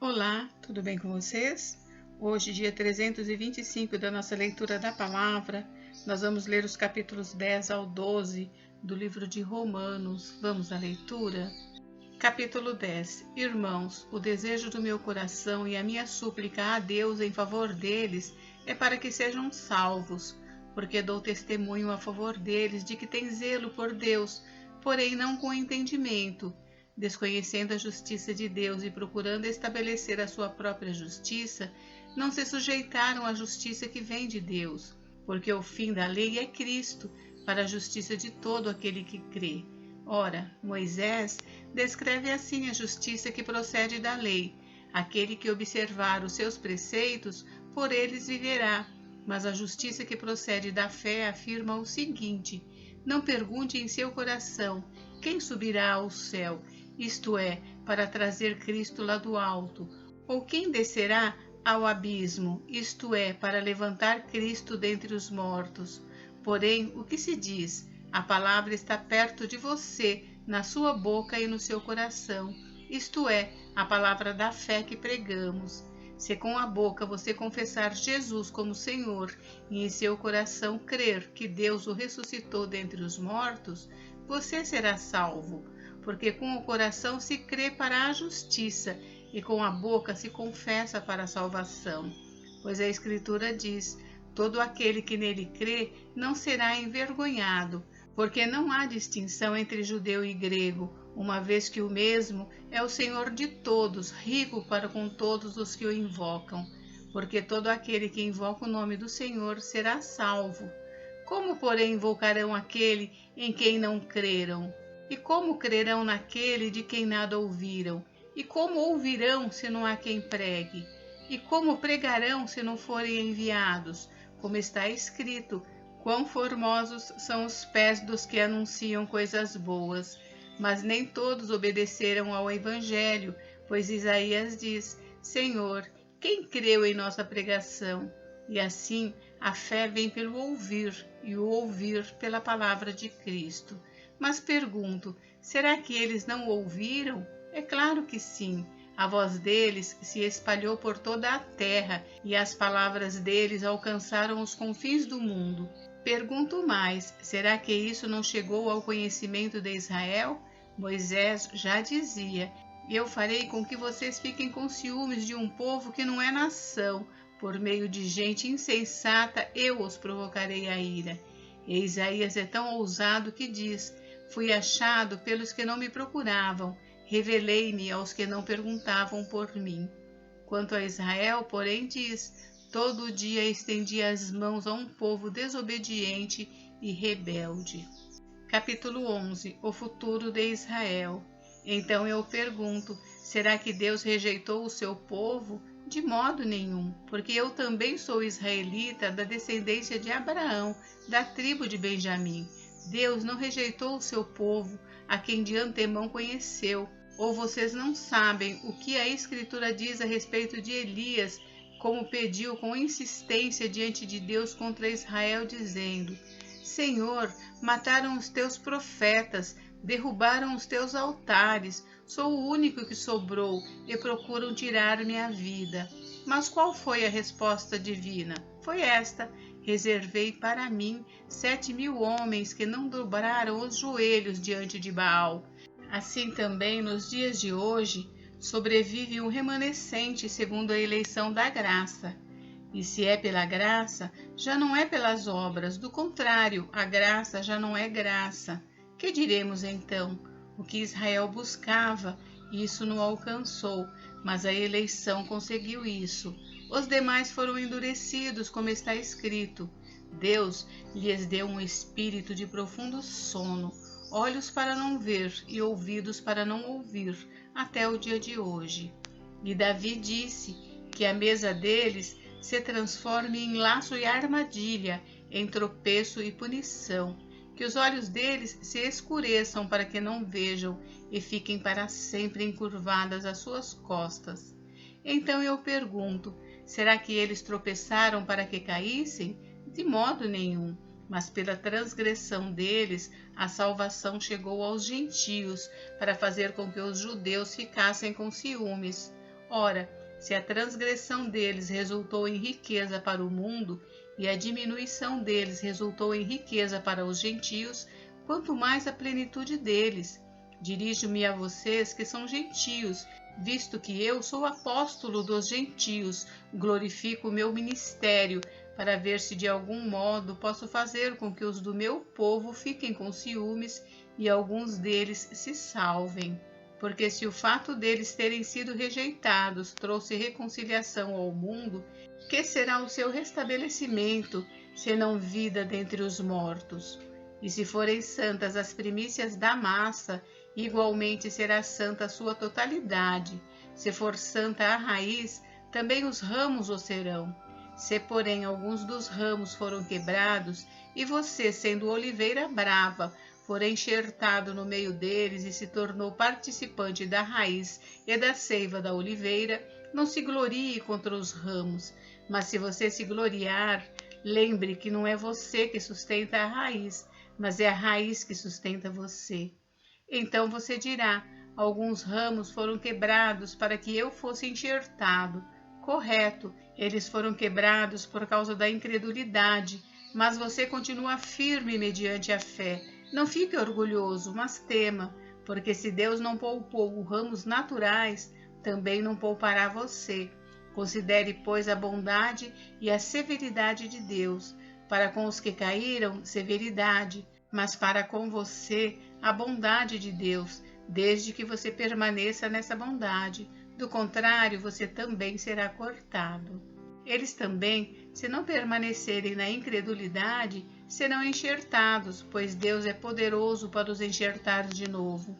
Olá, tudo bem com vocês? Hoje, dia 325 da nossa leitura da palavra, nós vamos ler os capítulos 10 ao 12 do livro de Romanos. Vamos à leitura? Capítulo 10. Irmãos, o desejo do meu coração e a minha súplica a Deus em favor deles é para que sejam salvos, porque dou testemunho a favor deles de que têm zelo por Deus, porém não com entendimento, desconhecendo a justiça de Deus e procurando estabelecer a sua própria justiça, não se sujeitaram à justiça que vem de Deus, porque o fim da lei é Cristo, para a justiça de todo aquele que crê. Ora, Moisés descreve assim a justiça que procede da lei: aquele que observar os seus preceitos, por eles viverá. Mas a justiça que procede da fé afirma o seguinte: não pergunte em seu coração, quem subirá ao céu, isto é, para trazer Cristo lá do alto, ou quem descerá ao abismo, isto é, para levantar Cristo dentre os mortos. Porém, o que se diz? A palavra está perto de você, na sua boca e no seu coração, isto é, a palavra da fé que pregamos. Se com a boca você confessar Jesus como Senhor e em seu coração crer que Deus o ressuscitou dentre os mortos, você será salvo, porque com o coração se crê para a justiça e com a boca se confessa para a salvação. Pois a Escritura diz: todo aquele que nele crê não será envergonhado, porque não há distinção entre judeu e grego, uma vez que o mesmo é o Senhor de todos, rico para com todos os que o invocam. Porque todo aquele que invoca o nome do Senhor será salvo. Como, porém, invocarão aquele em quem não creram? E como crerão naquele de quem nada ouviram? E como ouvirão se não há quem pregue? E como pregarão se não forem enviados? Como está escrito: quão formosos são os pés dos que anunciam coisas boas. Mas nem todos obedeceram ao Evangelho, pois Isaías diz: Senhor, quem creu em nossa pregação? E assim a fé vem pelo ouvir, e o ouvir pela palavra de Cristo. Mas pergunto, será que eles não ouviram? É claro que sim. A voz deles se espalhou por toda a terra, e as palavras deles alcançaram os confins do mundo. Pergunto mais, será que isso não chegou ao conhecimento de Israel? Moisés já dizia: eu farei com que vocês fiquem com ciúmes de um povo que não é nação. Por meio de gente insensata eu os provocarei a ira. E Isaías é tão ousado que diz: fui achado pelos que não me procuravam, revelei-me aos que não perguntavam por mim. Quanto a Israel, porém, diz: todo dia estendi as mãos a um povo desobediente e rebelde. Capítulo 11. O futuro de Israel. Então eu pergunto, será que Deus rejeitou o seu povo? De modo nenhum, porque eu também sou israelita da descendência de Abraão, da tribo de Benjamim. Deus não rejeitou o seu povo, a quem de antemão conheceu. Ou vocês não sabem o que a Escritura diz a respeito de Elias, como pediu com insistência diante de Deus contra Israel, dizendo: Senhor, mataram os teus profetas, derrubaram os teus altares, sou o único que sobrou e procuram tirar minha vida. Mas qual foi a resposta divina? Foi esta: reservei para mim 7.000 homens que não dobraram os joelhos diante de Baal. Assim também, nos dias de hoje, sobrevive um remanescente segundo a eleição da graça. E se é pela graça, já não é pelas obras, do contrário, a graça já não é graça. Que diremos então? O que Israel buscava, isso não alcançou, mas a eleição conseguiu isso. Os demais foram endurecidos, como está escrito: Deus lhes deu um espírito de profundo sono, olhos para não ver e ouvidos para não ouvir, até o dia de hoje. E Davi disse que a mesa deles se transforme em laço e armadilha, em tropeço e punição, que os olhos deles se escureçam para que não vejam e fiquem para sempre encurvadas as suas costas. Então eu pergunto, será que eles tropeçaram para que caíssem? De modo nenhum, mas pela transgressão deles a salvação chegou aos gentios, para fazer com que os judeus ficassem com ciúmes. Ora, se a transgressão deles resultou em riqueza para o mundo, e a diminuição deles resultou em riqueza para os gentios, quanto mais a plenitude deles. Dirijo-me a vocês que são gentios, visto que eu sou apóstolo dos gentios, glorifico o meu ministério, para ver se de algum modo posso fazer com que os do meu povo fiquem com ciúmes e alguns deles se salvem. Porque se o fato deles terem sido rejeitados trouxe reconciliação ao mundo, que será o seu restabelecimento, senão vida dentre os mortos? E se forem santas as primícias da massa, igualmente será santa a sua totalidade. Se for santa a raiz, também os ramos o serão. Se, porém, alguns dos ramos foram quebrados, e você, sendo oliveira brava, for enxertado no meio deles e se tornou participante da raiz e da seiva da oliveira, não se glorie contra os ramos. Mas se você se gloriar, lembre que não é você que sustenta a raiz, mas é a raiz que sustenta você. Então você dirá: alguns ramos foram quebrados para que eu fosse enxertado. Correto, eles foram quebrados por causa da incredulidade, mas você continua firme mediante a fé. Não fique orgulhoso, mas tema, porque se Deus não poupou ramos naturais, também não poupará você. Considere, pois, a bondade e a severidade de Deus. Para com os que caíram, severidade, mas para com você, a bondade de Deus, desde que você permaneça nessa bondade. Do contrário, você também será cortado. Eles também, se não permanecerem na incredulidade, serão enxertados, pois Deus é poderoso para os enxertar de novo.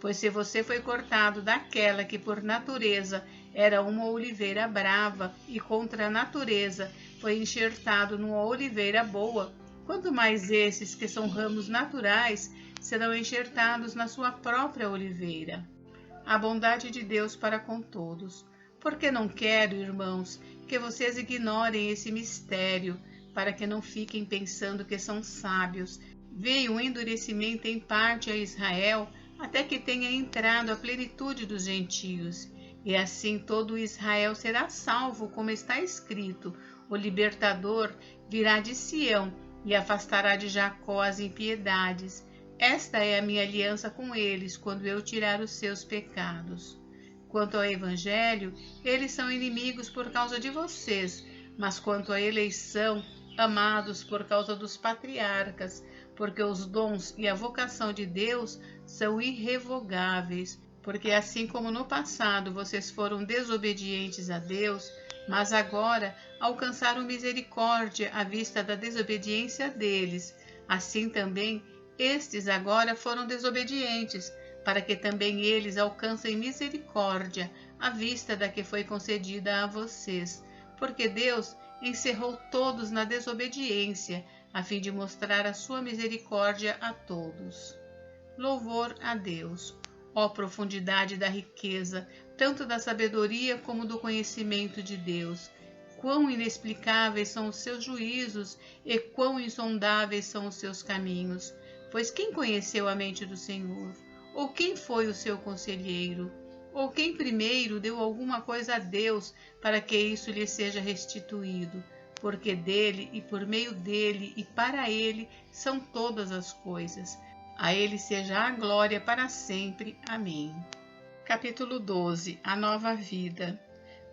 Pois se você foi cortado daquela que por natureza era uma oliveira brava e contra a natureza foi enxertado numa oliveira boa, quanto mais esses que são ramos naturais serão enxertados na sua própria oliveira. A bondade de Deus para com todos. Porque não quero, irmãos, que vocês ignorem esse mistério, para que não fiquem pensando que são sábios. Veio um endurecimento em parte a Israel, até que tenha entrado a plenitude dos gentios. E assim todo Israel será salvo, como está escrito: o libertador virá de Sião e afastará de Jacó as impiedades. Esta é a minha aliança com eles, quando eu tirar os seus pecados. Quanto ao Evangelho, eles são inimigos por causa de vocês, mas quanto à eleição, amados por causa dos patriarcas, porque os dons e a vocação de Deus são irrevogáveis. Porque assim como no passado vocês foram desobedientes a Deus, mas agora alcançaram misericórdia à vista da desobediência deles, assim também estes agora foram desobedientes, para que também eles alcancem misericórdia à vista da que foi concedida a vocês. Porque Deus encerrou todos na desobediência, a fim de mostrar a sua misericórdia a todos. Louvor a Deus! Ó profundidade da riqueza, tanto da sabedoria como do conhecimento de Deus! Quão inexplicáveis são os seus juízos e quão insondáveis são os seus caminhos! Pois quem conheceu a mente do Senhor? Ou quem foi o seu conselheiro? Ou quem primeiro deu alguma coisa a Deus para que isso lhe seja restituído? Porque dele e por meio dele e para ele são todas as coisas. A ele seja a glória para sempre. Amém. Capítulo 12. A nova vida.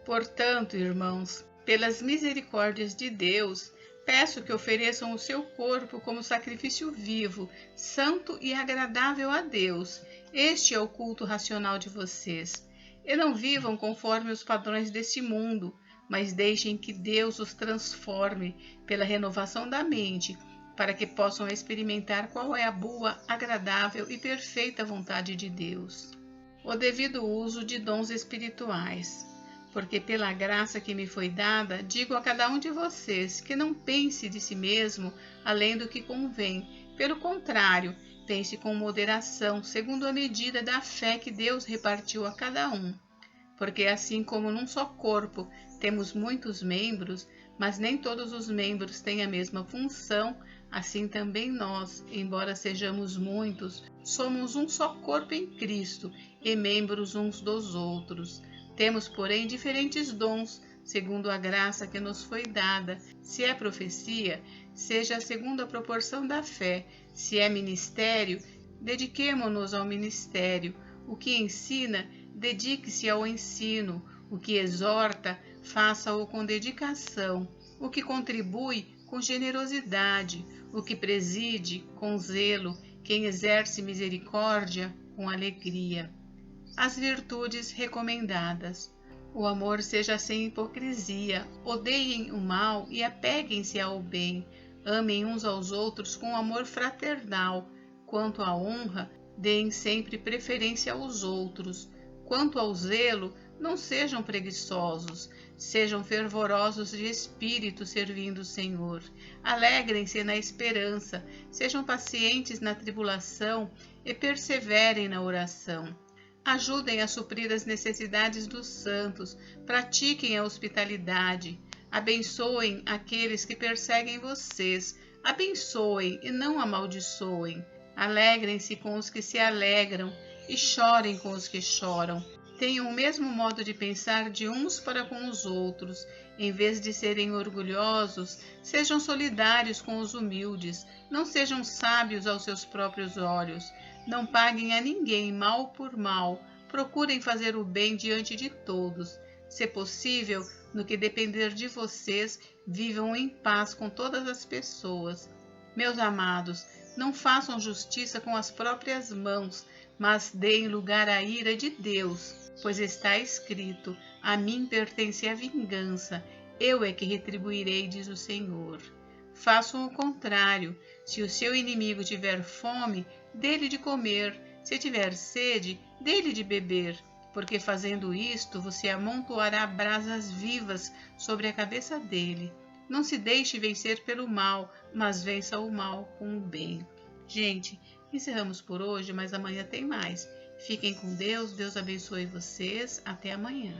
Portanto, irmãos, pelas misericórdias de Deus, peço que ofereçam o seu corpo como sacrifício vivo, santo e agradável a Deus. Este é o culto racional de vocês. E não vivam conforme os padrões deste mundo, mas deixem que Deus os transforme pela renovação da mente, para que possam experimentar qual é a boa, agradável e perfeita vontade de Deus. O devido uso de dons espirituais. Porque pela graça que me foi dada, digo a cada um de vocês que não pense de si mesmo além do que convém. Pelo contrário, pense com moderação, segundo a medida da fé que Deus repartiu a cada um. Porque assim como num só corpo temos muitos membros, mas nem todos os membros têm a mesma função, assim também nós, embora sejamos muitos, somos um só corpo em Cristo e membros uns dos outros. Temos, porém, diferentes dons, segundo a graça que nos foi dada. Se é profecia, seja segundo a proporção da fé. Se é ministério, dediquemo-nos ao ministério. O que ensina, dedique-se ao ensino. O que exorta, faça-o com dedicação. O que contribui, com generosidade. O que preside, com zelo. Quem exerce misericórdia, com alegria. As virtudes recomendadas. O amor seja sem hipocrisia. Odeiem o mal e apeguem-se ao bem. Amem uns aos outros com amor fraternal. Quanto à honra, deem sempre preferência aos outros. Quanto ao zelo, não sejam preguiçosos. Sejam fervorosos de espírito, servindo o Senhor. Alegrem-se na esperança. Sejam pacientes na tribulação e perseverem na oração. Ajudem a suprir as necessidades dos santos. Pratiquem a hospitalidade. Abençoem aqueles que perseguem vocês. Abençoem e não amaldiçoem. Alegrem-se com os que se alegram e chorem com os que choram. Tenham o mesmo modo de pensar de uns para com os outros. Em vez de serem orgulhosos, sejam solidários com os humildes. Não sejam sábios aos seus próprios olhos. Não paguem a ninguém mal por mal. Procurem fazer o bem diante de todos. Se possível, no que depender de vocês, vivam em paz com todas as pessoas. Meus amados, não façam justiça com as próprias mãos, mas deem lugar à ira de Deus, pois está escrito: a mim pertence a vingança, eu é que retribuirei, diz o Senhor. Façam o contrário. Se o seu inimigo tiver fome, dê-lhe de comer. Se tiver sede, dê-lhe de beber. Porque fazendo isto, você amontoará brasas vivas sobre a cabeça dele. Não se deixe vencer pelo mal, mas vença o mal com o bem. Gente, encerramos por hoje, mas amanhã tem mais. Fiquem com Deus, Deus abençoe vocês. Até amanhã.